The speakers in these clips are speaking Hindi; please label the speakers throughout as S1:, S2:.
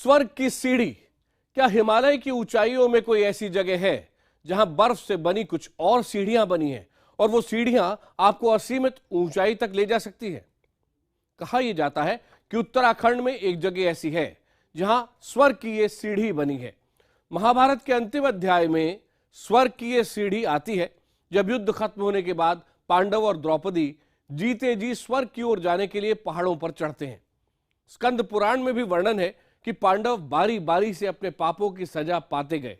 S1: स्वर्ग की सीढ़ी। क्या हिमालय की ऊंचाइयों में कोई ऐसी जगह है जहां बर्फ से बनी कुछ और सीढ़ियां बनी हैं और वो सीढ़ियां आपको असीमित ऊंचाई तक ले जा सकती है? कहा यह जाता है कि उत्तराखंड में एक जगह ऐसी है जहां स्वर्ग की ये सीढ़ी बनी है। महाभारत के अंतिम अध्याय में स्वर्ग की ये सीढ़ी आती है जब युद्ध खत्म होने के बाद पांडव और द्रौपदी जीते जी स्वर्ग की ओर जाने के लिए पहाड़ों पर चढ़ते हैं। स्कंद पुराण में भी वर्णन है कि पांडव बारी बारी से अपने पापों की सजा पाते गए,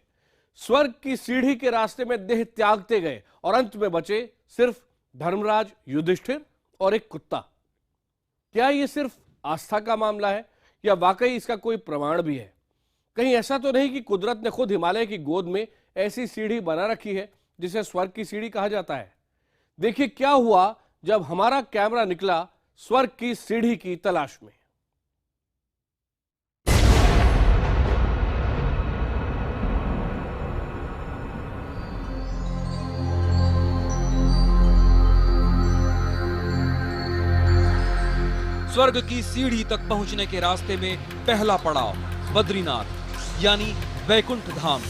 S1: स्वर्ग की सीढ़ी के रास्ते में देह त्यागते गए और अंत में बचे सिर्फ धर्मराज युधिष्ठिर और एक कुत्ता। क्या यह सिर्फ आस्था का मामला है या वाकई इसका कोई प्रमाण भी है? कहीं ऐसा तो नहीं कि कुदरत ने खुद हिमालय की गोद में ऐसी सीढ़ी बना रखी है जिसे स्वर्ग की सीढ़ी कहा जाता है? देखिए क्या हुआ जब हमारा कैमरा निकला स्वर्ग की सीढ़ी की तलाश में।
S2: स्वर्ग की सीढ़ी तक पहुंचने के रास्ते में पहला पड़ाव बद्रीनाथ यानी वैकुंठ धाम।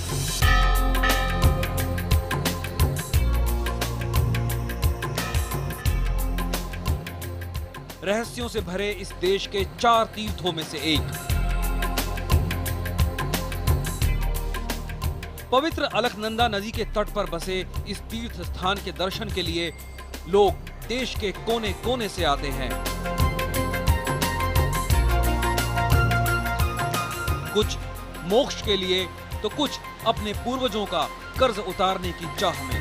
S2: रहस्यों से भरे इस देश के 4 तीर्थों में से एक। पवित्र अलकनंदा नदी के तट पर बसे इस तीर्थ स्थान के दर्शन के लिए लोग देश के कोने कोने से आते हैं। कुछ मोक्ष के लिए तो कुछ अपने पूर्वजों का कर्ज उतारने की चाह में।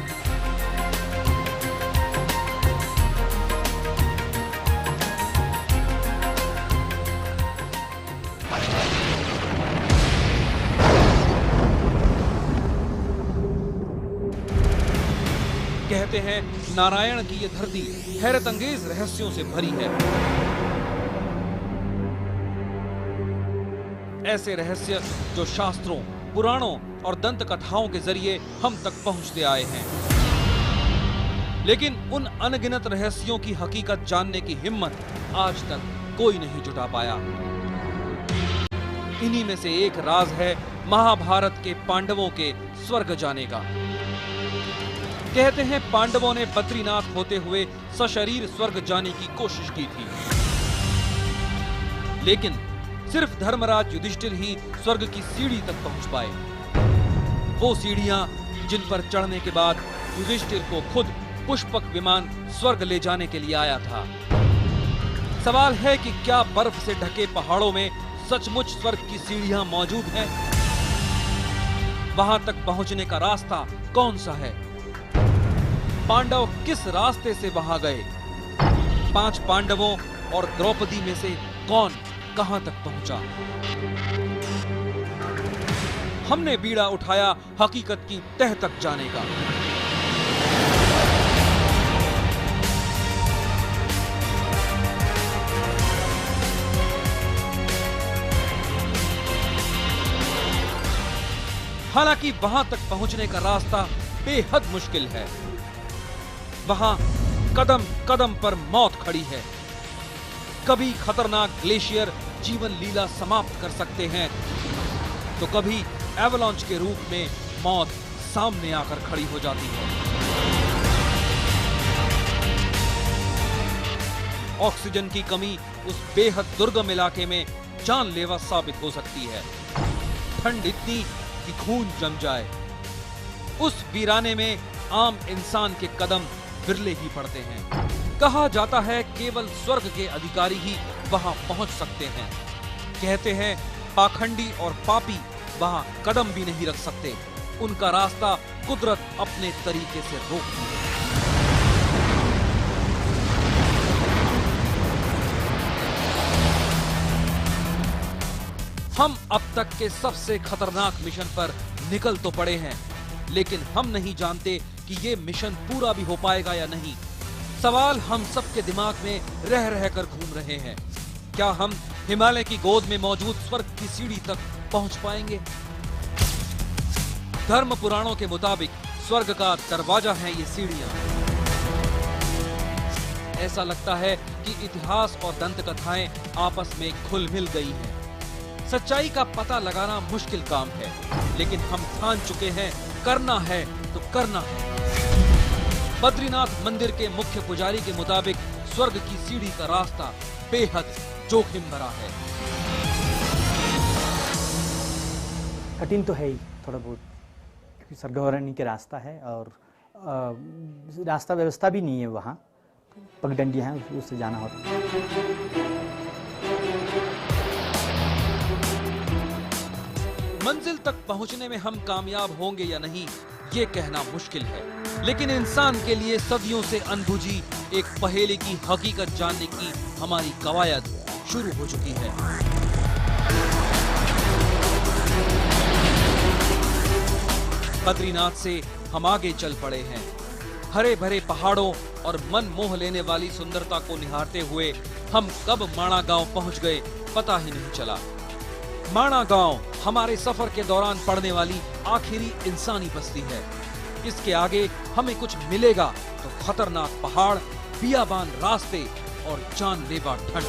S2: कहते हैं नारायण की ये धरती हैरत अंगेज रहस्यों से भरी है। ऐसे रहस्य जो शास्त्रों, पुराणों और दंत कथाओं के जरिए हम तक पहुंचते आए हैं, लेकिन उन अनगिनत रहस्यों की हकीकत जानने की हिम्मत आज तक कोई नहीं जुटा पाया। इन्हीं में से एक राज है महाभारत के पांडवों के स्वर्ग जाने का। कहते हैं पांडवों ने बद्रीनाथ होते हुए सशरीर स्वर्ग जाने की कोशिश की थी, लेकिन सिर्फ धर्मराज युधिष्ठिर ही स्वर्ग की सीढ़ी तक पहुंच पाए। वो सीढ़ियां जिन पर चढ़ने के बाद युधिष्ठिर को खुद पुष्पक विमान स्वर्ग ले जाने के लिए आया था। सवाल है कि क्या बर्फ से ढके पहाड़ों में सचमुच स्वर्ग की सीढ़ियां मौजूद हैं? वहां तक पहुंचने का रास्ता कौन सा है? पांडव किस रास्ते से वहां गए? 5 पांडवों और द्रौपदी में से कौन कहां तक पहुंचा? हमने बीड़ा उठाया हकीकत की तह तक जाने का। हालांकि वहां तक पहुंचने का रास्ता बेहद मुश्किल है। वहां कदम कदम पर मौत खड़ी है। कभी खतरनाक ग्लेशियर जीवन लीला समाप्त कर सकते हैं, तो कभी एवलांच के रूप में मौत सामने आकर खड़ी हो जाती है। ऑक्सीजन की कमी उस बेहद दुर्गम इलाके में जानलेवा साबित हो सकती है। ठंड इतनी कि खून जम जाए। उस वीराने में आम इंसान के कदम विरले ही पड़ते हैं। कहा जाता है केवल स्वर्ग के अधिकारी ही वहां पहुंच सकते हैं। कहते हैं पाखंडी और पापी वहां कदम भी नहीं रख सकते। उनका रास्ता कुदरत अपने तरीके से रोकती है। हम अब तक के सबसे खतरनाक मिशन पर निकल तो पड़े हैं, लेकिन हम नहीं जानते कि ये मिशन पूरा भी हो पाएगा या नहीं। सवाल हम सबके दिमाग में रह रहकर घूम रहे हैं। क्या हम हिमालय की गोद में मौजूद स्वर्ग की सीढ़ी तक पहुंच पाएंगे? धर्म पुराणों के मुताबिक स्वर्ग का दरवाजा है ये सीढ़ियां। ऐसा लगता है कि इतिहास और दंत कथाएं आपस में घुल मिल गई हैं। सच्चाई का पता लगाना मुश्किल काम है, लेकिन हम ठान चुके हैं, करना है तो करना है। बद्रीनाथ मंदिर के मुख्य पुजारी के मुताबिक स्वर्ग की सीढ़ी का रास्ता बेहद जोखिम भरा है।
S3: कठिन तो है ही थोड़ा बहुत, क्योंकि स्वर्गारोहण के रास्ता है और रास्ता व्यवस्था भी नहीं है वहाँ, पगडंडियाँ हैं, उससे जाना होता है।
S2: मंजिल तक पहुंचने में हम कामयाब होंगे या नहीं, ये कहना मुश्किल है, लेकिन इंसान के लिए सदियों से अनबुझी एक पहेली की हकीकत जानने की हमारी कवायद शुरू हो चुकी है। बद्रीनाथ से हम आगे चल पड़े हैं। हरे भरे पहाड़ों और मन मोह लेने वाली सुंदरता को निहारते हुए हम कब माणा गांव पहुंच गए पता ही नहीं चला। माणा गांव हमारे सफर के दौरान पड़ने वाली आखिरी इंसानी बस्ती है। इसके आगे हमें कुछ मिलेगा तो खतरनाक पहाड़, बियाबान रास्ते और जानलेवा ठंड।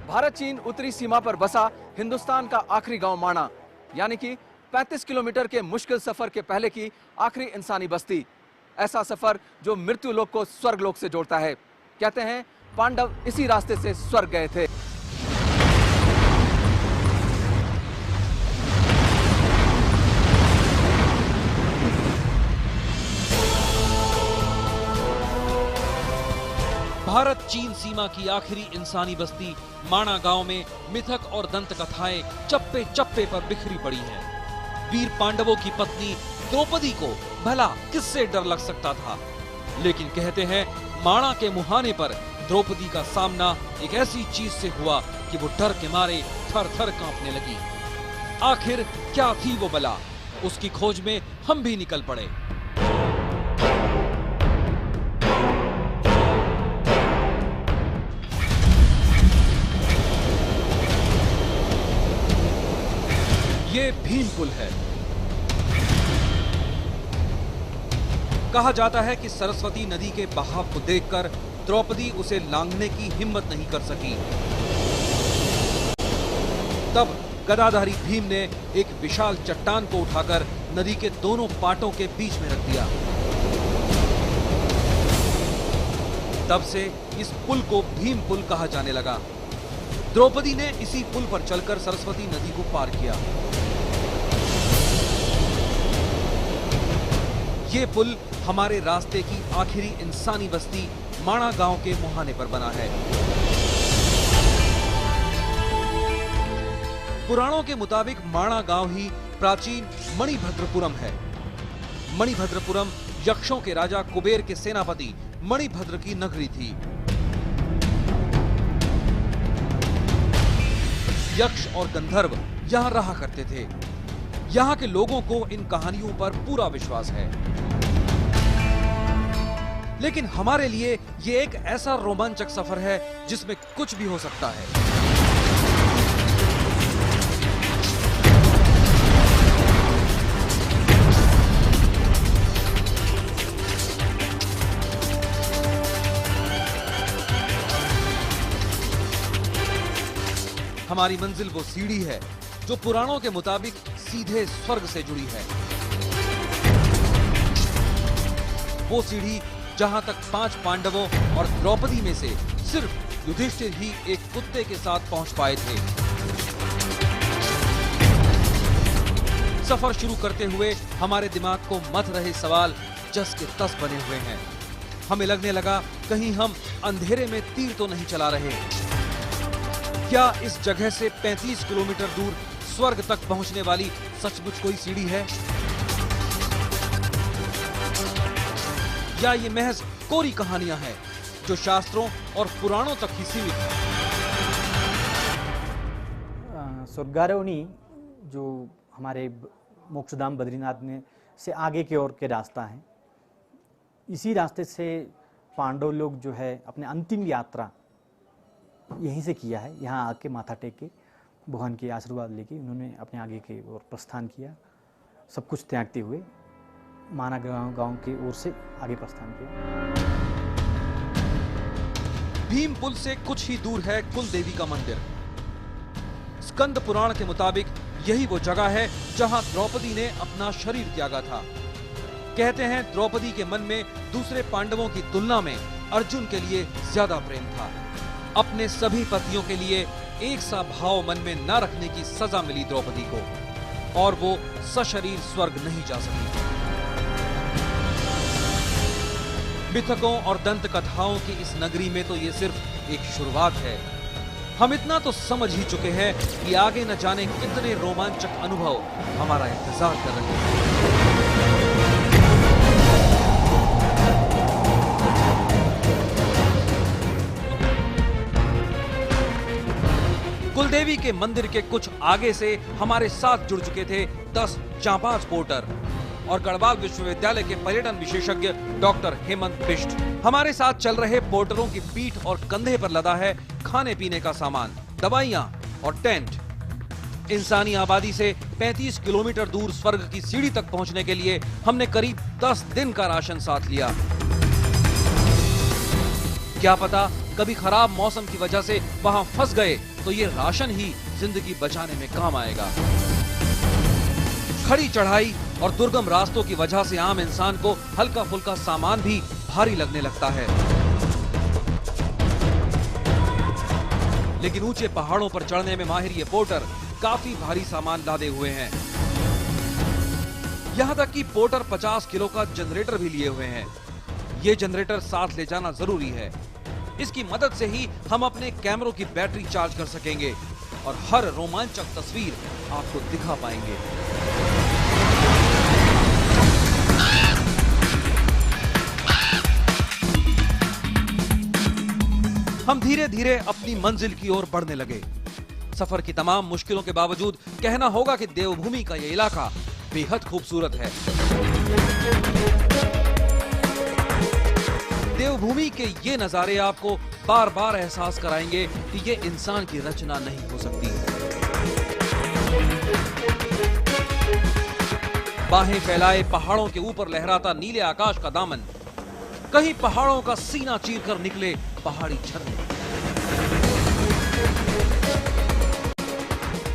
S4: भारत चीन उत्तरी सीमा पर बसा हिंदुस्तान का आखिरी गांव माणा, यानी कि 35 किलोमीटर के मुश्किल सफर के पहले की आखिरी इंसानी बस्ती। ऐसा सफर जो मृत्यु लोक को स्वर्ग लोक से जोड़ता है। कहते हैं पांडव इसी रास्ते से स्वर्ग गए थे।
S2: भारत चीन सीमा की आखिरी इंसानी बस्ती माणा गांव में मिथक और दंत कथाएं चप्पे चप्पे पर बिखरी पड़ी हैं। वीर पांडवों की पत्नी द्रौपदी को भला किससे डर लग सकता था, लेकिन कहते हैं माणा के मुहाने पर द्रौपदी का सामना एक ऐसी चीज से हुआ कि वो डर के मारे थर थर कांपने लगी। आखिर क्या थी वो बला, उसकी खोज में हम भी निकल पड़े। ये भीम पुल है। कहा जाता है कि सरस्वती नदी के बहाव को देखकर द्रौपदी उसे लांघने की हिम्मत नहीं कर सकी। तब गदाधारी भीम ने एक विशाल चट्टान को उठाकर नदी के दोनों पाटों के बीच में रख दिया। तब से इस पुल को भीम पुल कहा जाने लगा। द्रौपदी ने इसी पुल पर चलकर सरस्वती नदी को पार किया। ये पुल हमारे रास्ते की आखिरी इंसानी बस्ती माणा गांव के मुहाने पर बना है। पुराणों के मुताबिक माणा गांव ही प्राचीन मणिभद्रपुरम है। मणिभद्रपुरम यक्षों के राजा कुबेर के सेनापति मणिभद्र की नगरी थी। यक्ष और गंधर्व यहाँ रहा करते थे। यहाँ के लोगों को इन कहानियों पर पूरा विश्वास है, लेकिन हमारे लिए ये एक ऐसा रोमांचक सफर है जिसमें कुछ भी हो सकता है। हमारी मंजिल वो सीढ़ी है जो पुराणों के मुताबिक सीधे स्वर्ग से जुड़ी है। वो सीढ़ी जहां तक 5 पांडवों और द्रौपदी में से सिर्फ युधिष्ठिर ही एक कुत्ते के साथ पहुंच पाए थे। सफर शुरू करते हुए हमारे दिमाग को मथ रहे सवाल जस के तस बने हुए हैं। हमें लगने लगा कहीं हम अंधेरे में तीर तो नहीं चला रहे। क्या इस जगह से 35 किलोमीटर दूर स्वर्ग तक पहुंचने वाली सचमुच कोई सीढ़ी है, या ये महज कोरी कहानियां हैं जो शास्त्रों और पुराणों तक ही सीमित है?
S3: स्वर्गारोहणी जो हमारे मोक्षधाम बद्रीनाथ में से आगे की ओर के रास्ता है, इसी रास्ते से पांडव लोग जो है अपने अंतिम यात्रा यहीं से किया है। यहाँ आके माथा टेक के भगवान के आशीर्वाद लेके उन्होंने अपने आगे की ओर प्रस्थान किया। सब कुछ त्यागते हुए माणा गांव की ओर से आगे प्रस्थान किया।
S2: भीम पुल से कुछ ही दूर है कुल देवी का मंदिर। स्कंद पुराण के मुताबिक यही वो जगह है जहां द्रौपदी ने अपना शरीर त्यागा था। कहते हैं द्रौपदी के मन में दूसरे पांडवों की तुलना में अर्जुन के लिए ज्यादा प्रेम था। अपने सभी पतियों के लिए एक सा भाव मन में न रखने की सजा मिली द्रौपदी को और वो सशरीर स्वर्ग नहीं जा सकी। मिथकों और दंत कथाओं की इस नगरी में तो ये सिर्फ एक शुरुआत है। हम इतना तो समझ ही चुके हैं कि आगे न जाने कितने रोमांचक अनुभव हमारा इंतजार कर रहे हैं। कुलदेवी के मंदिर के कुछ आगे से हमारे साथ जुड़ चुके थे 10 जांबाज पोर्टर और गढ़वाल विश्वविद्यालय के पर्यटन विशेषज्ञ डॉक्टर हेमंत बिष्ट। हमारे साथ चल रहे पोर्टरों की पीठ और कंधे पर लदा है खाने पीने का सामान, दवाइयां और टेंट। इंसानी आबादी से 35 किलोमीटर दूर स्वर्ग की सीढ़ी तक पहुंचने के लिए हमने करीब 10 दिन का राशन साथ लिया। क्या पता कभी खराब मौसम की वजह से वहां फंस गए तो ये राशन ही जिंदगी बचाने में काम आएगा। खड़ी चढ़ाई और दुर्गम रास्तों की वजह से आम इंसान को हल्का फुल्का सामान भी भारी लगने लगता है, लेकिन ऊंचे पहाड़ों पर चढ़ने में माहिर ये पोर्टर काफी भारी सामान लादे हुए हैं। यहां तक कि पोर्टर 50 किलो का जनरेटर भी लिए हुए हैं। ये जनरेटर साथ ले जाना जरूरी है। इसकी मदद से ही हम अपने कैमरों की बैटरी चार्ज कर सकेंगे और हर रोमांचक तस्वीर आपको दिखा पाएंगे। हम धीरे धीरे अपनी मंजिल की ओर बढ़ने लगे। सफर की तमाम मुश्किलों के बावजूद कहना होगा कि देवभूमि का यह इलाका बेहद खूबसूरत है। देवभूमि के ये नजारे आपको बार बार एहसास कराएंगे कि ये इंसान की रचना नहीं हो सकती। बाहें फैलाए पहाड़ों के ऊपर लहराता नीले आकाश का दामन, कहीं पहाड़ों का सीना चीरकर निकले पहाड़ी झरने,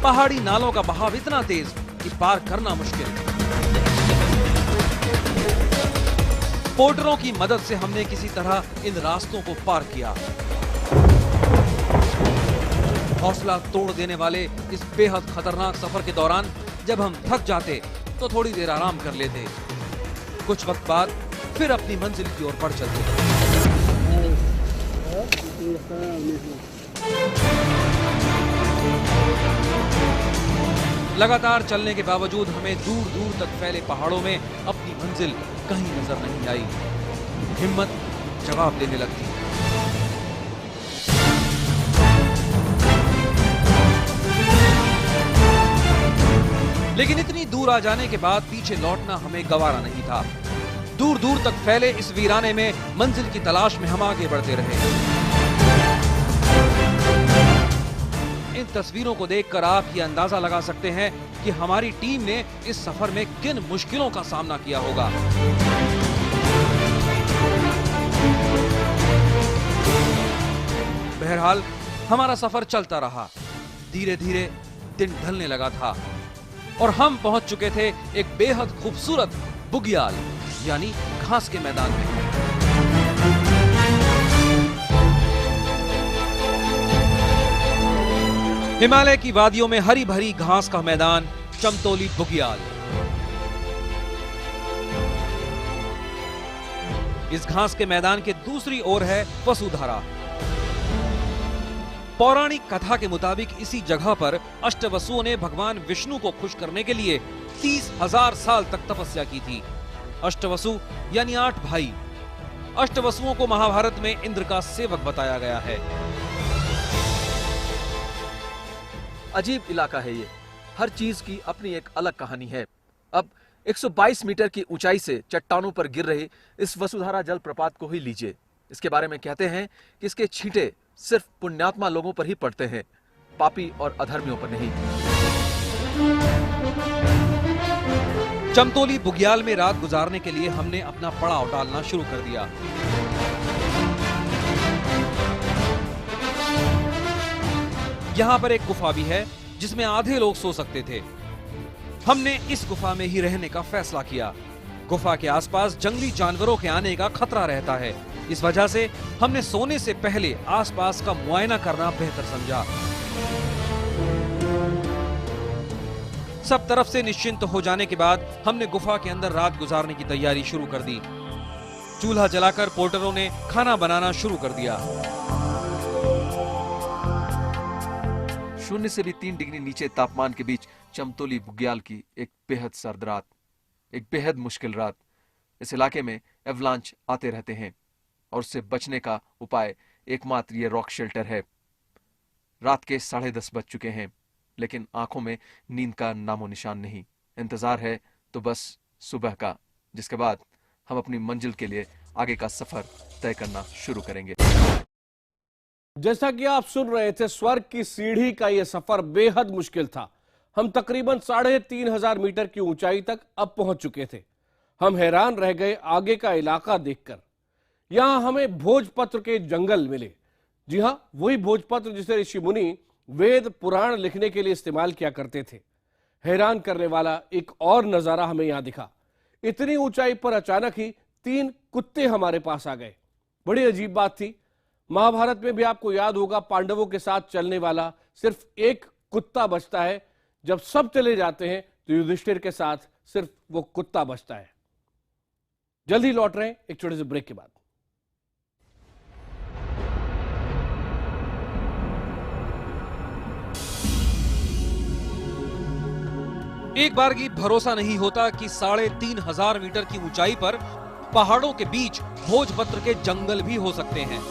S2: पहाड़ी नालों का बहाव इतना तेज कि पार करना मुश्किल। पोर्टरों की मदद से हमने किसी तरह इन रास्तों को पार किया। हौसला तोड़ देने वाले इस बेहद खतरनाक सफर के दौरान जब हम थक जाते तो थोड़ी देर आराम कर लेते। कुछ वक्त बाद फिर अपनी मंजिल की ओर बढ़ चलते। लगातार चलने के बावजूद हमें दूर दूर तक फैले पहाड़ों में अपनी मंजिल कहीं नजर नहीं आई। हिम्मत जवाब देने लगती। लेकिन इतनी दूर आ जाने के बाद पीछे लौटना हमें गवारा नहीं था। दूर दूर तक फैले इस वीराने में मंजिल की तलाश में हम आगे बढ़ते रहे। इन तस्वीरों को देखकर आप ये अंदाजा लगा सकते हैं कि हमारी टीम ने इस सफर में किन मुश्किलों का सामना किया होगा। बहरहाल हमारा सफर चलता रहा। धीरे धीरे दिन ढलने लगा था और हम पहुंच चुके थे एक बेहद खूबसूरत बुग्याल यानी घास के मैदान में। हिमालय की वादियों में हरी भरी घास का मैदान चमतौली बुग्याल। इस घास के मैदान के दूसरी ओर है वसुधारा। पौराणिक कथा के मुताबिक इसी जगह पर अष्टवसुओं ने भगवान विष्णु को खुश करने के लिए 30,000 साल तक तपस्या की थी। अष्टवसु यानी 8 भाई। अष्टवसुओं को महाभारत में इंद्र का सेवक बताया गया है।
S4: अजीब इलाका है ये। हर चीज की अपनी एक अलग कहानी है। अब 122 मीटर की ऊंचाई से चट्टानों पर गिर रहे इस वसुधारा जलप्रपात को ही लीजिए। इसके बारे में कहते हैं कि इसके छींटे सिर्फ पुण्यात्मा लोगों पर ही पड़ते हैं, पापी और अधर्मियों पर नहीं।
S2: चमतौली बुग्याल में रात गुजारने के लिए हमने अपना पड़ाव डालना शुरू कर दिया। यहाँ पर एक गुफा भी है जिसमें आधे लोग सो सकते थे। हमने इस गुफा में ही रहने का फैसला किया। गुफा के आसपास जंगली जानवरों के आने का खतरा रहता है। इस वजह से हमने सोने से पहले आसपास का मुआयना करना बेहतर समझा। सब तरफ से निश्चिंत हो जाने के बाद हमने गुफा के अंदर रात गुजारने की तैयारी शुरू कर दी। चूल्हा जलाकर पोर्टरों ने खाना बनाना शुरू कर दिया।
S4: शून्य से भी 3 डिग्री नीचे तापमान के बीच चमतौली बुग्याल की एक बेहद सर्द रात, एक बेहद मुश्किल रात। इस इलाके में एवलांच आते रहते हैं और उससे बचने का उपाय एकमात्र ये रॉक शेल्टर है। रात के 10:30 बज चुके हैं, लेकिन आंखों में नींद का नामो निशान नहीं। इंतजार है तो बस सुबह का, जिसके बाद हम अपनी मंजिल के लिए आगे का सफर तय करना शुरू करेंगे।
S1: जैसा कि आप सुन रहे थे, स्वर्ग की सीढ़ी का यह सफर बेहद मुश्किल था। हम तकरीबन 3500 मीटर की ऊंचाई तक अब पहुंच चुके थे। हम हैरान रह गए आगे का इलाका देखकर। यहां हमें भोजपत्र के जंगल मिले। जी हां, वही भोजपत्र जिसे ऋषि मुनि वेद पुराण लिखने के लिए इस्तेमाल किया करते थे। हैरान करने वाला एक और नजारा हमें यहां दिखा। इतनी ऊंचाई पर अचानक ही 3 कुत्ते हमारे पास आ गए। बड़ी अजीब बात थी। महाभारत में भी आपको याद होगा, पांडवों के साथ चलने वाला सिर्फ एक कुत्ता बचता है। जब सब चले जाते हैं तो युधिष्ठिर के साथ सिर्फ वो कुत्ता बचता है। जल्दी लौट रहे हैं एक छोटे से ब्रेक के बाद।
S2: एक बार की भरोसा नहीं होता कि 3500 मीटर की ऊंचाई पर पहाड़ों के बीच भोजपत्र के जंगल भी हो सकते हैं।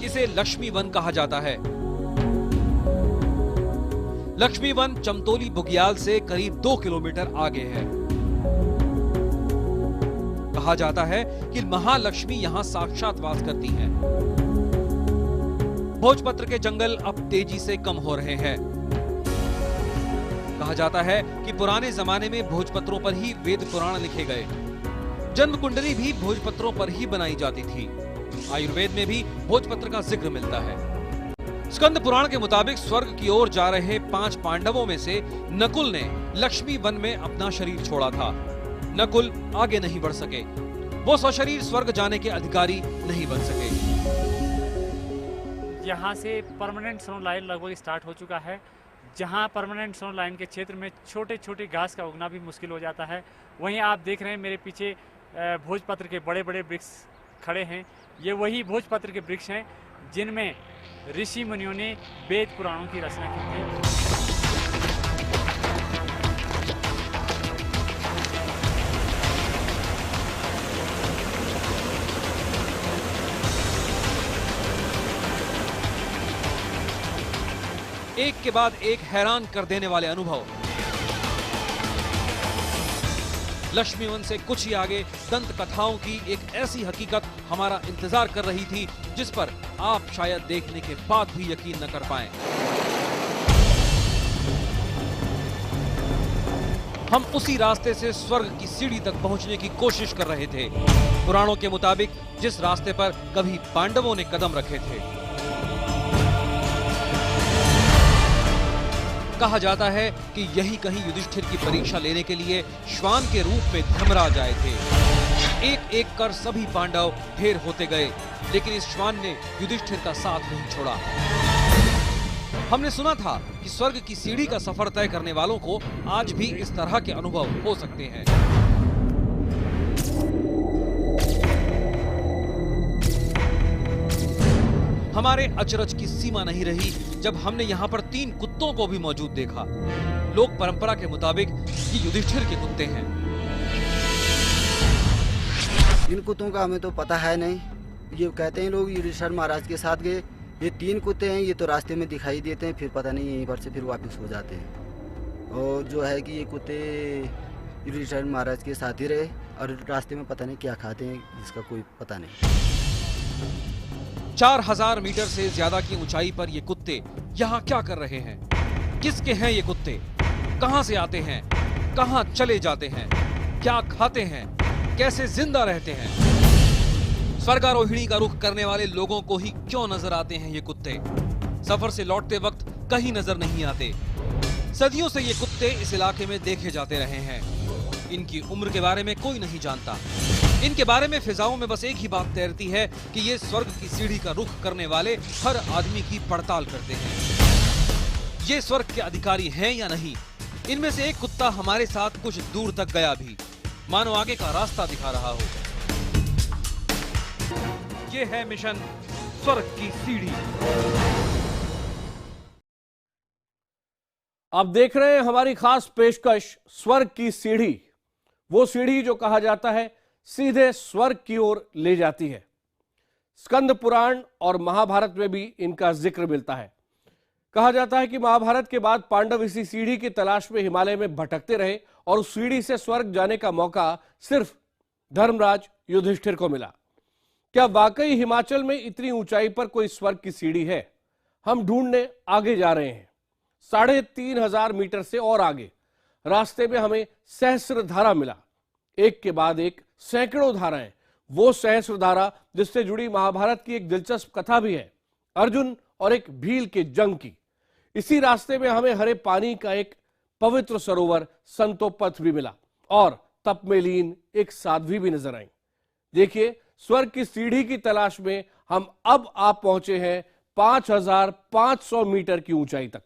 S2: इसे लक्ष्मी वन कहा जाता है। लक्ष्मी वन चमतौली बुग्याल से करीब 2 किलोमीटर आगे है। कहा जाता है कि महालक्ष्मी यहां साक्षात वास करती हैं। भोजपत्र के जंगल अब तेजी से कम हो रहे हैं। कहा जाता है कि पुराने जमाने में भोजपत्रों पर ही वेद पुराण लिखे गए। जन्म कुंडली भी भोजपत्रों पर ही बनाई जाती थी। आयुर्वेद में भी भोजपत्र का जिक्र मिलता है। स्कंद पुराण के मुताबिक स्वर्ग की ओर जा रहे 5 पांडवों में से नकुल ने लक्ष्मी वन में अपना शरीर छोड़ा था। नकुल आगे नहीं बढ़ सके। वो सशरीर स्वर्ग जाने के अधिकारी नहीं बन सके।
S5: यहाँ से परमानेंट स्नो लाइन लगभग स्टार्ट हो चुका है। जहाँ परमानेंट स्नो लाइन के क्षेत्र में छोटे छोटे घास का उगना भी मुश्किल हो जाता है। वहीं आप देख रहे हैं मेरे पीछे भोजपत्र के बड़े बड़े वृक्ष खड़े हैं। ये वही भोजपत्र के वृक्ष हैं जिनमें ऋषि मुनियों ने वेद पुराणों की रचना की थी।
S2: एक के बाद एक हैरान कर देने वाले अनुभव। लक्ष्मी वन से कुछ ही आगे दंत कथाओं की एक ऐसी हकीकत हमारा इंतजार कर रही थी जिस पर आप शायद देखने के बाद भी यकीन न कर पाएं। हम उसी रास्ते से स्वर्ग की सीढ़ी तक पहुंचने की कोशिश कर रहे थे, पुराणों के मुताबिक जिस रास्ते पर कभी पांडवों ने कदम रखे थे। कहा जाता है कि यही कहीं युधिष्ठिर की परीक्षा लेने के लिए श्वान के रूप में धर्मराज आए थे। एक एक कर सभी पांडव ढेर होते गए, लेकिन इस श्वान ने युधिष्ठिर का साथ नहीं छोड़ा। हमने सुना था कि स्वर्ग की सीढ़ी का सफर तय करने वालों को आज भी इस तरह के अनुभव हो सकते हैं। हमारे अचरज की सीमा नहीं रही जब हमने यहाँ पर 3 कुत्तों को भी मौजूद देखा। लोक परंपरा के मुताबिक ये युधिष्ठिर के कुत्ते हैं।
S6: इन कुत्तों का हमें तो पता है नहीं। ये कहते हैं लोग युधिष्ठिर महाराज के साथ गए। ये 3 कुत्ते हैं, ये तो रास्ते में दिखाई देते हैं, फिर पता नहीं यहीं पर से फिर वापस हो जाते हैं। और जो है कि ये कुत्ते युधिष्ठिर महाराज के साथ ही रहे और रास्ते में पता नहीं क्या खाते हैं, इसका कोई पता नहीं।
S2: 4000 मीटर से ज्यादा की ऊंचाई पर ये कुत्ते यहाँ क्या कर रहे हैं? किसके हैं ये कुत्ते? कहां से आते हैं? कहां चले जाते हैं? क्या खाते हैं? कैसे जिंदा रहते हैं? स्वर्गारोहिणी का रुख करने वाले लोगों को ही क्यों नजर आते हैं ये कुत्ते? सफर से लौटते वक्त कहीं नजर नहीं आते। सदियों से ये कुत्ते इस इलाके में देखे जाते रहे हैं। इनकी उम्र के बारे में कोई नहीं जानता। इनके बारे में फिजाओं में बस एक ही बात तैरती है कि ये स्वर्ग की सीढ़ी का रुख करने वाले हर आदमी की पड़ताल करते हैं। ये स्वर्ग के अधिकारी हैं या नहीं? इनमें से एक कुत्ता हमारे साथ कुछ दूर तक गया भी, मानो आगे का रास्ता दिखा रहा हो। ये है मिशन स्वर्ग की सीढ़ी।
S1: आप देख रहे हैं हमारी खास पेशकश स्वर्ग की सीढ़ी, वो सीढ़ी जो कहा जाता है सीधे स्वर्ग की ओर ले जाती है। स्कंद पुराण और महाभारत में भी इनका जिक्र मिलता है। कहा जाता है कि महाभारत के बाद पांडव इसी सीढ़ी की तलाश में हिमालय में भटकते रहे और उस सीढ़ी से स्वर्ग जाने का मौका सिर्फ धर्मराज युधिष्ठिर को मिला। क्या वाकई हिमाचल में इतनी ऊंचाई पर कोई स्वर्ग की सीढ़ी है? हम ढूंढने आगे जा रहे हैं। 3500 मीटर से और आगे रास्ते में हमें सहस्त्रधारा मिला। एक के बाद एक सैकड़ों धाराएं। वो सहस्त्रधारा जिससे जुड़ी महाभारत की एक दिलचस्प कथा भी है, अर्जुन और एक भील के जंग की। इसी रास्ते में हमें हरे पानी का एक पवित्र सरोवर संतोपथ भी मिला और तप में लीन एक साध्वी भी नजर आई। देखिए, स्वर्ग की सीढ़ी की तलाश में हम अब आप पहुंचे हैं 5500 मीटर की ऊंचाई तक।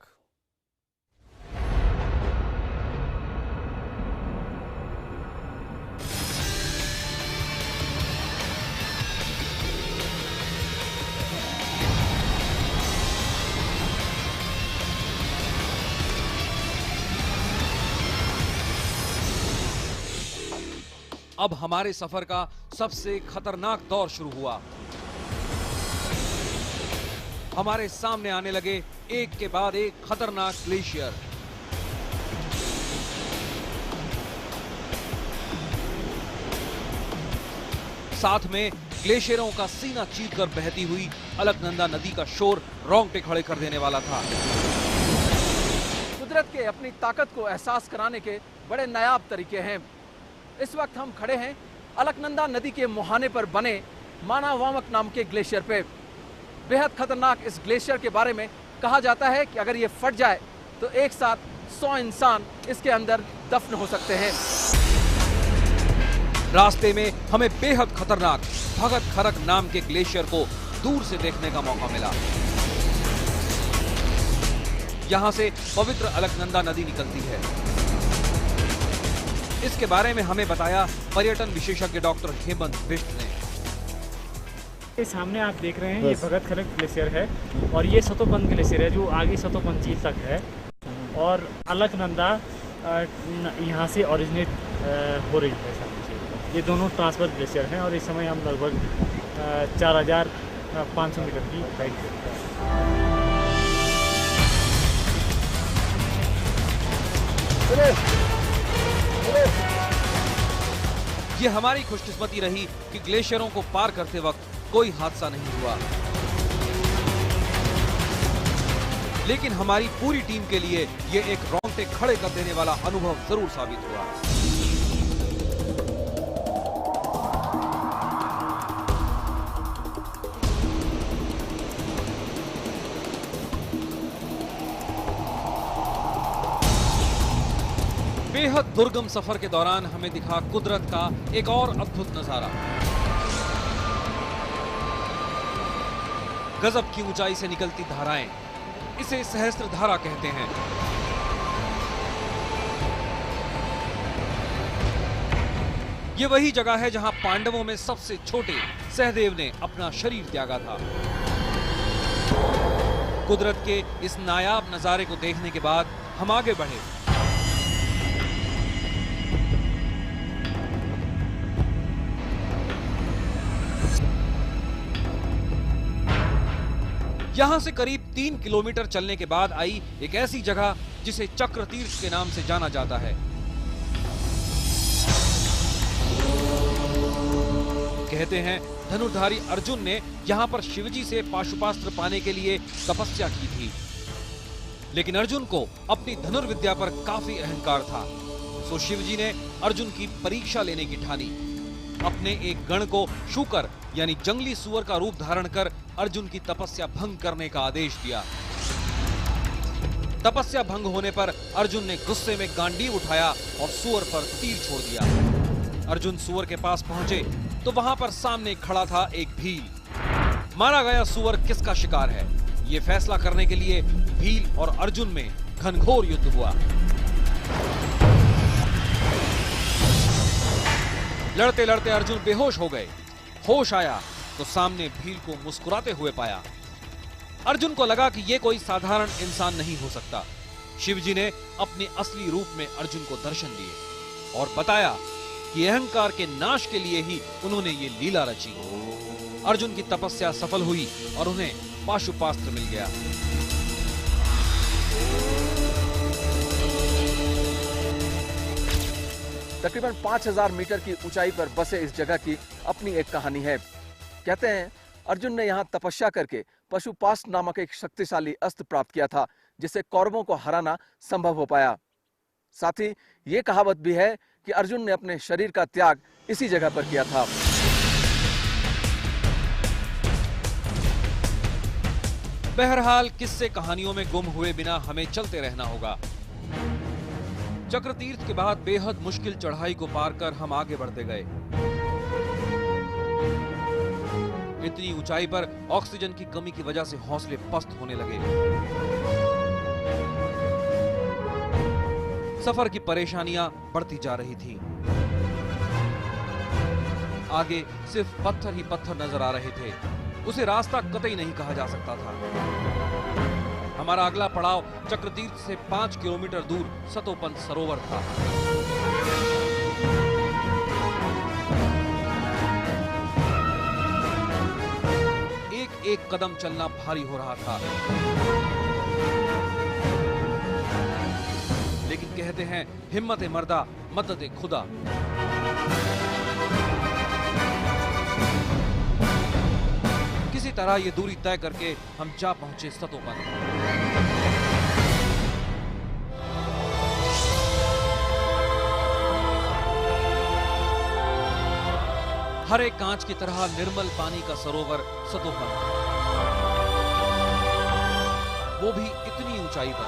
S2: अब हमारे सफर का सबसे खतरनाक दौर शुरू हुआ। हमारे सामने आने लगे एक के बाद एक खतरनाक ग्लेशियर। साथ में ग्लेशियरों का सीना चीरकर बहती हुई अलकनंदा नदी का शोर रोंगटे खड़े कर देने वाला था।
S4: कुदरत के अपनी ताकत को एहसास कराने के बड़े नायाब तरीके हैं। इस वक्त हम खड़े हैं अलकनंदा नदी के मुहाने पर बने मानावामक नाम के ग्लेशियर पे। बेहद खतरनाक इस ग्लेशियर के बारे में कहा जाता है कि अगर ये फट जाए तो एक साथ 100 इंसान इसके अंदर दफन हो सकते हैं।
S2: रास्ते में हमें बेहद खतरनाक भगत खरक नाम के ग्लेशियर को दूर से देखने का मौका मिला। यहां से पवित्र अलकनंदा नदी निकलती है। इसके बारे में हमें बताया पर्यटन विशेषज्ञ डॉक्टर हेमंत बिष्ट ने।
S5: ये सामने आप देख रहे हैं, ये भगत खरक ग्लेशियर है और ये सतोपंथ ग्लेशियर है जो आगे सतोपंथ झील तक है। और अलकनंदा यहाँ से ओरिजिनेट हो रही है सामने से। ये दोनों ट्रांसफर ग्लेशियर हैं और इस समय हम लगभग 4500 मीटर की हाइट पे।
S2: ये हमारी खुशकिस्मती रही कि ग्लेशियरों को पार करते वक्त कोई हादसा नहीं हुआ, लेकिन हमारी पूरी टीम के लिए ये एक रोंगटे खड़े कर देने वाला अनुभव जरूर साबित हुआ। बेहद दुर्गम सफर के दौरान हमें दिखा कुदरत का एक और अद्भुत नजारा। गजब की ऊंचाई से निकलती धाराएं, इसे सहस्त्रधारा कहते हैं। ये वही जगह है जहां पांडवों में सबसे छोटे सहदेव ने अपना शरीर त्यागा था। कुदरत के इस नायाब नजारे को देखने के बाद हम आगे बढ़े। यहां से करीब 3 किलोमीटर चलने के बाद आई एक ऐसी जगह जिसे चक्र तीर्थ के नाम से जाना जाता है। कहते हैं धनुर्धारी अर्जुन ने यहां पर शिवजी से पाशुपास्त्र पाने के लिए तपस्या की थी, लेकिन अर्जुन को अपनी धनुर्विद्या पर काफी अहंकार था। सो शिवजी ने अर्जुन की परीक्षा लेने की ठानी। अपने एक गण को शूकर यानी जंगली सुअर का रूप धारण कर अर्जुन की तपस्या भंग करने का आदेश दिया। तपस्या भंग होने पर अर्जुन ने गुस्से में गांडीव उठाया और सुअर पर तीर छोड़ दिया। अर्जुन सुअर के पास पहुंचे तो वहां पर सामने खड़ा था एक भील। मारा गया सुअर किसका शिकार है, ये फैसला करने के लिए भील और अर्जुन में घनघोर युद्ध हुआ। लड़ते लड़ते अर्जुन बेहोश हो गए। होश आया तो सामने भील को मुस्कुराते हुए पाया। अर्जुन को लगा कि यह कोई साधारण इंसान नहीं हो सकता। शिवजी ने अपने असली रूप में अर्जुन को दर्शन दिए और बताया कि अहंकार के नाश के लिए ही उन्होंने ये लीला रची। अर्जुन की तपस्या सफल हुई और उन्हें पाशुपास्त्र मिल गया।
S4: तकरीबन 5000 मीटर की ऊंचाई पर बसे इस जगह की अपनी एक कहानी है। कहते हैं अर्जुन ने यहाँ तपस्या करके पशुपास्त्र नामक एक शक्तिशाली अस्त्र प्राप्त किया था, जिससे कौरवों को हराना संभव हो पाया। साथ ही ये कहावत भी है कि अर्जुन ने अपने शरीर का त्याग इसी जगह पर किया था।
S2: बहरहाल किस्से कहानियों में गुम हुए बिना हमें चलते रहना होगा। चक्रतीर्थ के बाद बेहद मुश्किल चढ़ाई को पार कर हम आगे बढ़ते गए। इतनी ऊंचाई पर ऑक्सीजन की कमी की वजह से हौसले पस्त होने लगे। सफर की परेशानियां बढ़ती जा रही थी। आगे सिर्फ पत्थर ही पत्थर नजर आ रहे थे। उसे रास्ता कतई नहीं कहा जा सकता था। हमारा अगला पड़ाव चक्रतीर्थ से 5 किलोमीटर दूर सतोपंत सरोवर था। एक एक कदम चलना भारी हो रहा था। लेकिन कहते हैं हिम्मत मर्दा मदद खुदा। किसी तरह ये दूरी तय करके हम जा पहुंचे सतोपंत। हरे कांच की तरह निर्मल पानी का सरोवर सतोपंत, वो भी इतनी ऊंचाई पर।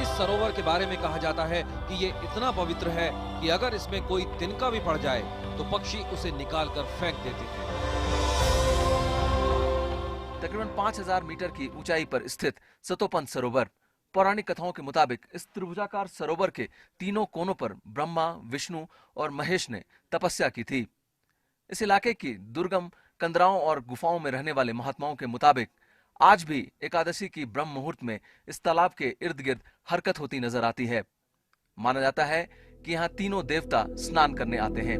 S2: सरोवर के बारे में कहा जाता है कि ये इतना पवित्र है कि अगर इसमें कोई तिनका भी पड़ जाए तो पक्षी उसे निकालकर फेंक देते हैं।
S4: तकरीबन 5000 मीटर की ऊंचाई पर स्थित सतोपंत सरोवर, पौराणिक कथाओं के मुताबिक इस त्रिभुजाकार सरोवर के तीनों कोनों पर ब्रह्मा, विष्णु और महेश ने तपस्या की थी। इस इलाके की दुर्गम कंदराओं और गुफाओं में रहने वाले महात्माओं के मुताबिक आज भी एकादशी की ब्रह्म मुहूर्त में इस तालाब के इर्द गिर्द हरकत होती नजर आती है। माना जाता है कि यहाँ तीनों देवता स्नान करने आते हैं।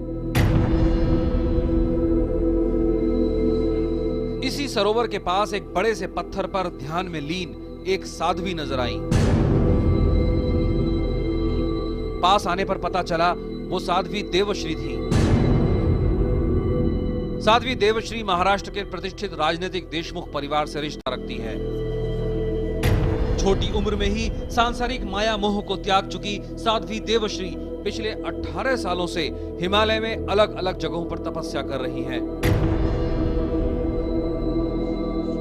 S2: इसी सरोवर के पास एक बड़े से पत्थर पर ध्यान में लीन एक साध्वी नजर आई। पास आने पर पता चला वो साध्वी देवश्री थी। साध्वी देवश्री महाराष्ट्र के प्रतिष्ठित राजनीतिक देशमुख परिवार से रिश्ता रखती है। छोटी उम्र में ही सांसारिक माया मोह को त्याग चुकी साध्वी देवश्री पिछले 18 सालों से हिमालय में अलग अलग जगहों पर तपस्या कर रही हैं।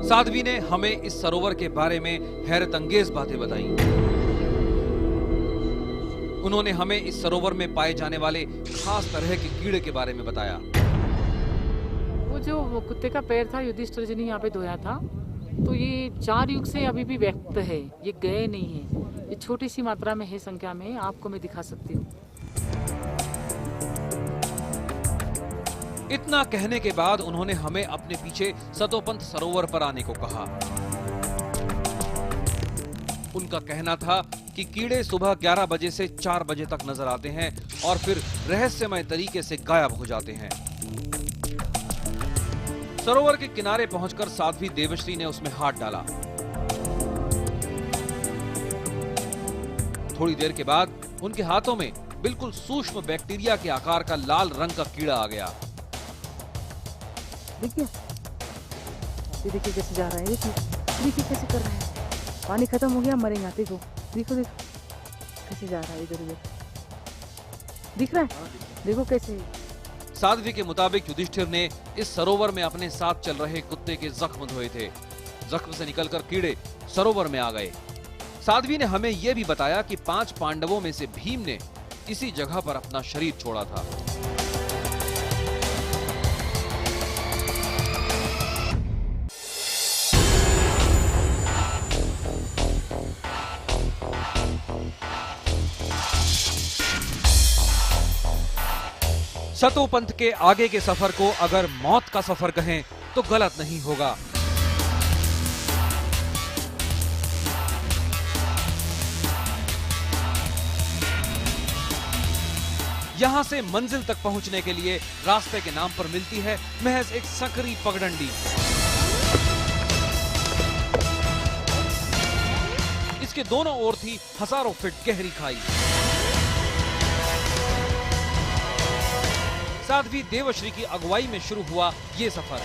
S2: साध्वी ने हमें इस सरोवर के बारे में हैरतअंगेज बातें बताई। उन्होंने हमें इस सरोवर में पाए जाने वाले खास तरह के कीड़े के बारे में बताया।
S7: वो जो कुत्ते का पैर था युधिष्ठिर जी ने यहाँ पे धोया था, तो ये 4 युग से अभी भी व्यक्त है, ये गए नहीं है। ये छोटी सी मात्रा में है, संख्या में आपको मैं दिखा सकती हूँ।
S2: इतना कहने के बाद उन्होंने हमें अपने पीछे सतोपंत सरोवर पर आने को कहा। उनका कहना था कि कीड़े सुबह 11 बजे से 4 बजे तक नजर आते हैं और फिर रहस्यमय तरीके से गायब हो जाते हैं। सरोवर के किनारे पहुंचकर साध्वी देवश्री ने उसमें हाथ डाला। थोड़ी देर के बाद उनके हाथों में बिल्कुल सूक्ष्म बैक्टीरिया के आकार का लाल रंग का कीड़ा आ गया।
S7: देखिए, ये देखिए कैसे जा रहा है, देखिए कैसे कर रहा है। पानी खत्म हो गया, मरेंगे। देखो देखो देखो कैसे जा रहा है, इधर उधर दिख रहा है। देखो कैसे
S2: साध्वी के मुताबिक युधिष्ठिर ने इस सरोवर में अपने साथ चल रहे कुत्ते के जख्म धोए थे। जख्म से निकलकर कीड़े सरोवर में आ गए। साध्वी ने हमें यह भी बताया कि 5 पांडवों में से भीम ने इसी जगह पर अपना शरीर छोड़ा था। सतोपंथ के आगे के सफर को अगर मौत का सफर कहें तो गलत नहीं होगा। यहां से मंजिल तक पहुंचने के लिए रास्ते के नाम पर मिलती है महज एक सकरी पगडंडी। इसके दोनों ओर थी हजारों फीट गहरी खाई। साध्वी देवश्री की अगुवाई में शुरू हुआ ये सफर।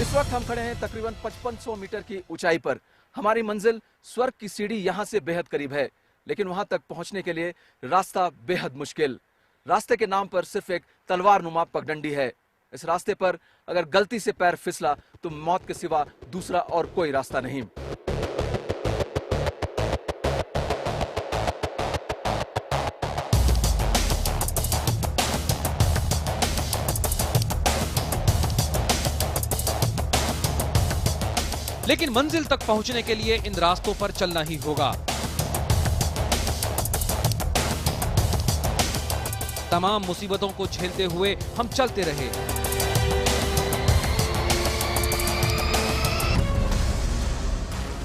S4: इस वक्त हम खड़े हैं तकरीबन 5500 मीटर की ऊंचाई पर। हमारी मंजिल स्वर्ग की सीढ़ी यहां से बेहद करीब है, लेकिन वहां तक पहुंचने के लिए रास्ता बेहद मुश्किल। रास्ते के नाम पर सिर्फ एक तलवारनुमा पगडंडी है। इस रास्ते पर अगर गलती से पैर फिसला तो मौत के सिवा दूसरा और कोई रास्ता नहीं।
S2: लेकिन मंजिल तक पहुंचने के लिए इन रास्तों पर चलना ही होगा। तमाम मुसीबतों को झेलते हुए हम चलते रहे।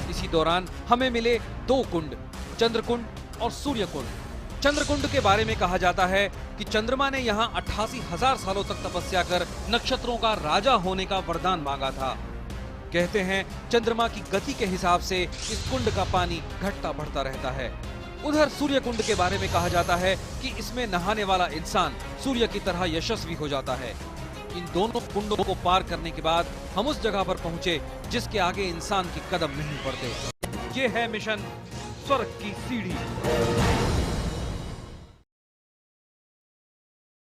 S2: इसी दौरान हमें मिले 2 कुंड, चंद्रकुंड और सूर्यकुंड। चंद्रकुंड के बारे में कहा जाता है कि चंद्रमा ने यहाँ 88,000 सालों तक तपस्या कर नक्षत्रों का राजा होने का वरदान मांगा था। कहते हैं चंद्रमा की गति के हिसाब से इस कुंड का पानी घटता बढ़ता रहता है। उधर सूर्य कुंड के बारे में कहा जाता है कि इसमें नहाने वाला इंसान सूर्य की तरह यशस्वी हो जाता है। इन दोनों कुंडों को पार करने के बाद हम उस जगह पर पहुंचे जिसके आगे इंसान के कदम नहीं पड़ते। ये है मिशन स्वर्ग की सीढ़ी।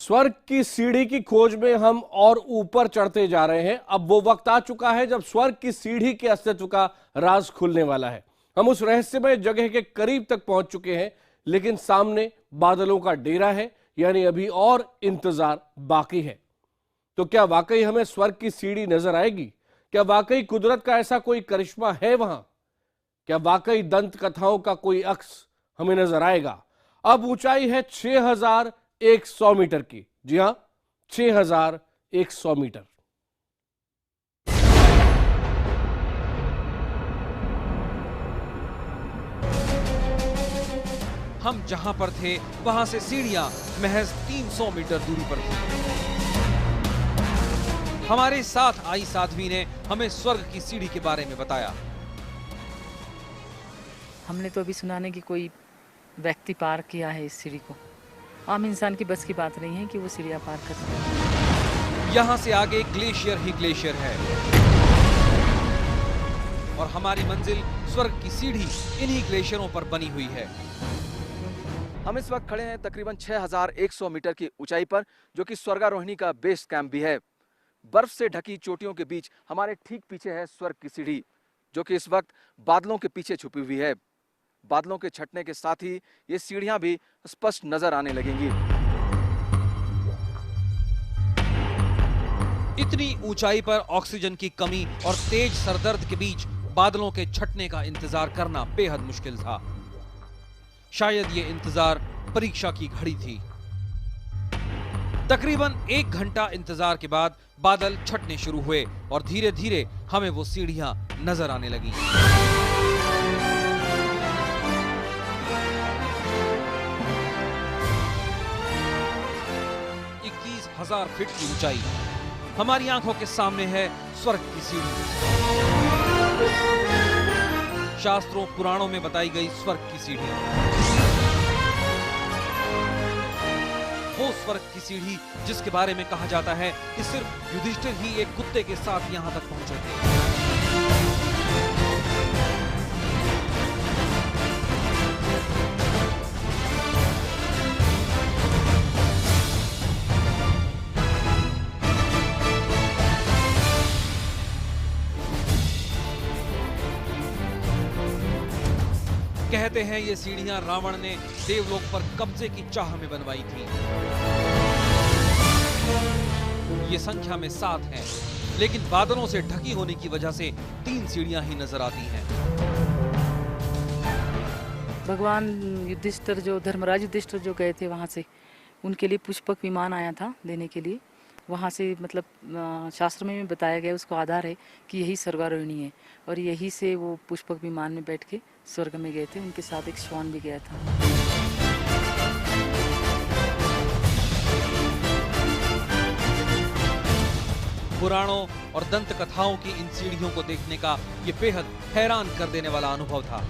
S1: स्वर्ग की सीढ़ी की खोज में हम और ऊपर चढ़ते जा रहे हैं। अब वो वक्त आ चुका है जब स्वर्ग की सीढ़ी के अस्तित्व का राज खुलने वाला है। हम उस रहस्यमय जगह के करीब तक पहुंच चुके हैं, लेकिन सामने बादलों का डेरा है, यानी अभी और इंतजार बाकी है। तो क्या वाकई हमें स्वर्ग की सीढ़ी नजर आएगी? क्या वाकई कुदरत का ऐसा कोई करिश्मा है वहां? क्या वाकई दंत कथाओं का कोई अक्स हमें नजर आएगा? अब ऊंचाई है 6100 मीटर की। जी हां, 6100 मीटर।
S2: हम जहां पर थे वहां से सीढ़ियां महज 300 मीटर दूरी पर थी। हमारे साथ आई साध्वी ने हमें स्वर्ग की सीढ़ी के बारे में बताया।
S7: हमने तो अभी सुना नहीं कि कोई व्यक्ति पार किया है इस सीढ़ी को। आम इंसान की बस की बात नहीं है कि वो सीढ़ियां पार कर सके।
S2: यहां से आगे ग्लेशियर ही ग्लेशियर है और हमारी मंजिल स्वर्ग की सीढ़ी इन्हीं ग्लेशियरों पर बनी हुई है।
S4: हम इस वक्त खड़े हैं तकरीबन 6100 मीटर की ऊंचाई पर, जो कि स्वर्गारोहिणी का बेस कैंप भी है। बर्फ से ढकी चोटियों के बीच हमारे ठीक पीछे है स्वर्ग की सीढ़ी, जो कि इस वक्त बादलों के पीछे छुपी हुई है। बादलों के छटने के साथ ही ये सीढ़ियां भी स्पष्ट नजर आने लगेंगी।
S2: इतनी ऊंचाई पर ऑक्सीजन की कमी और तेज सरदर्द के बीच बादलों के छटने का इंतजार करना बेहद मुश्किल था। शायद ये इंतजार परीक्षा की घड़ी थी। तकरीबन 1 घंटा इंतजार के बाद बादल छटने शुरू हुए और धीरे धीरे हमें वो सीढ़ियां नजर आने लगी। 21,000 फीट की ऊंचाई। हमारी आंखों के सामने है स्वर्ग की सीढ़ी। शास्त्रों पुराणों में बताई गई स्वर्ग की सीढ़ी, वो स्वर्ग की सीढ़ी जिसके बारे में कहा जाता है कि सिर्फ युधिष्ठिर ही एक कुत्ते के साथ यहां तक पहुंचे थे। कहते हैं ये सीढ़ियां रावण ने देवलोक पर कब्जे की चाह में बनवाई थी। ये संख्या में 7 हैं, लेकिन बादलों से ढकी होने की वजह से 3 सीढ़ियां ही नजर आती हैं।
S7: भगवान युधिष्ठिर जो धर्मराज युधिष्ठिर जो गए थे वहाँ से, उनके लिए पुष्पक विमान आया था लेने के लिए। वहाँ से मतलब शास्त्र में बताया गया, उसको आधार है कि यही स्वर्गारोहिणी है, और यही से वो पुष्पक विमान में बैठ के स्वर्ग में गए थे। उनके साथ एक श्वान भी गया था।
S2: पुराणों और दंत कथाओं की इन सीढ़ियों को देखने का ये बेहद हैरान कर देने वाला अनुभव था।